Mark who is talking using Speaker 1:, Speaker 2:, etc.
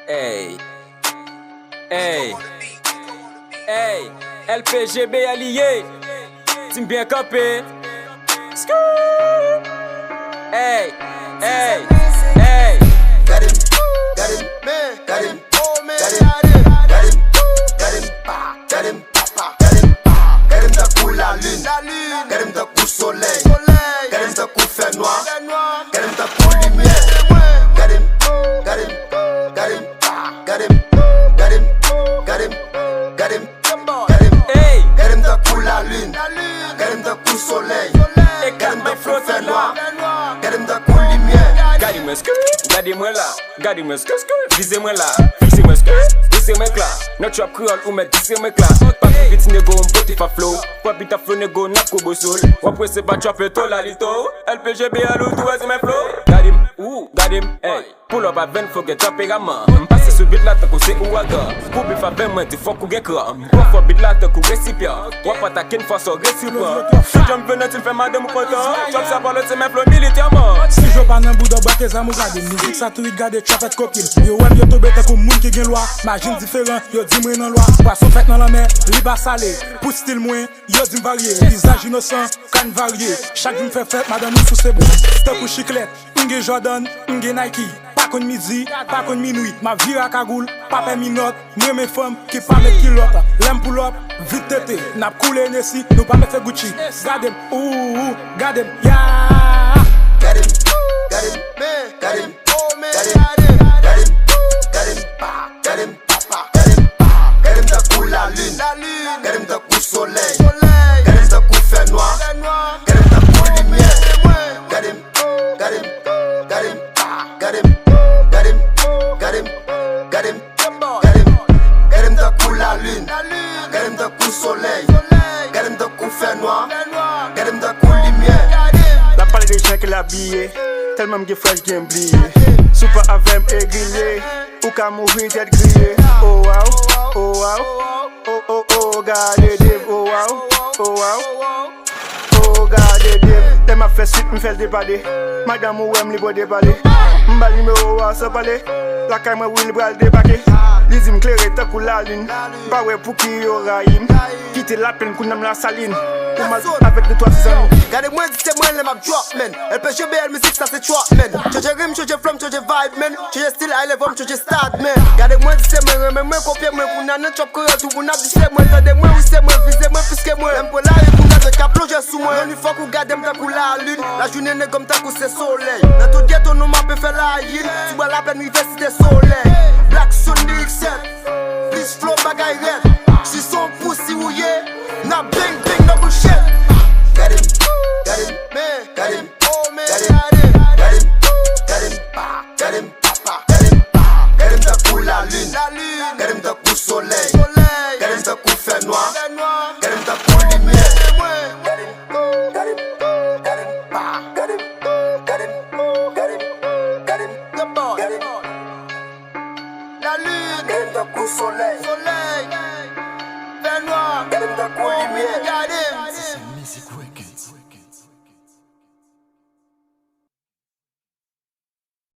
Speaker 1: Hey, hey, hey, LPGB allié, team bien campé. Hey, hey, hey.
Speaker 2: Got him, man, got him, oh man, got him, t'as cool la lune, got him, t'as cool soleil, got him, t'as cool fait noir, got him, t'as cool lumière, got him, hey, got him, t'as cool la lune, got him, t'as cool soleil, got him, t'as cool fait noir, got him, t'as cool lumière.
Speaker 1: Gardez-moi là, gardez-moi ce que, visez-moi là, fixez-moi ce que, laissez-moi là, notre trap créole ou mettre laissez-moi là, pas de petit négo, m'pote fa flow, pas pis ta flow négo, n'a qu'au beau sol, après c'est pas trap et tout la lito, LPGB à l'eau, tout c'est mes flow, gardim, hey, pull up à 20, faut que trap et gamin, m'passe ce beat là, t'as qu'au c'est ou aga, pour bif à 20 mois, t'es faut qu'on get cram, pour faut beat là, t'as qu'au récipient, wap attaquer une fois sur récipient, j'aime venir, tu me fais madame ou pote, trap ça parle, c'est mes flow militairement.
Speaker 3: Si je pas nan bout de bois tes amours gade musique ça tout regarde chapet copine yo wèm yo tobe te comme moun qui gen loi margine différent yo di moi nan loi poisson fait dans la mer riba salé pour style moins yo di varié visage innocent can varié chaque jour fait fête madame sous ses bras stop ou chiclette unge Jordan unge Nike pas kon midi pas kon minuit ma vie à cagoule pas permis note moi mes femmes qui pas mettre kilote l'aime pull up vite tété n'a coulé nessi nous pas mettre Gucci gade gade ya
Speaker 2: Got him, man, got him, oh man, got him, t'as cool la lune, got him, t'as cool soleil, got him, t'as cool fait noir, got him, t'as cool lumière, got him, t'as cool la lune, got him, t'as cool soleil, got him, t'as cool fait noir, got him, t'as cool lumière.
Speaker 4: La parole des gens qui l'habillent, tellement que fresh bien brillé. Super avec et grillé, ou qu'à mourir tête grillée. Oh wow, oh wow, oh oh oh, regardez Dave, oh wow, oh wow, oh regardez Dave. T'es ma fait suite, me fait déballer. Madame ou aime libre déballer. M'bali me oh wow, ça parler. La caille me will bral débarquer. Les hymnes clairs t'as cool la lune. Pas ouais pour qui y aura hymne. Quitter la peine qu'on aime la saline. Pour ma avec de toi c'est ça.
Speaker 2: Gardez-moi, c'est moi les map drop, man. LPGB, musique, ça c'est trap, man. Change rime, change flow, change vibe, man. Change style, high level, change start, man. Gardez-moi, c'est moi, mais copiez moi. Pour n'a chop que tout, pour n'a dit c'est moi. Gardez-moi, oui, c'est moi, visez-moi, puisque moi. L'aime pour la rue, pour n'a de cap, plongez sous moi. Une fois qu'on garde, m'ta pour la lune. La journée n'est comme ta coup, c'est soleil. Dans tout ghetto, nous m'a fait la yine. Tu vois la pleine université soleil. Black Sunday XL. Please flow, bagaille red. Si son pussy rouillé, n'a bang, bang, no bullshit. Got him, man, got him, oh man, got him, t'as cool la lune, got him, t'as cool soleil, got him, t'as cool fait noir, got him, t'as cool lumière, la lune, got him, t'as cool soleil, fait noir, got him, t'as cool lumière, got him.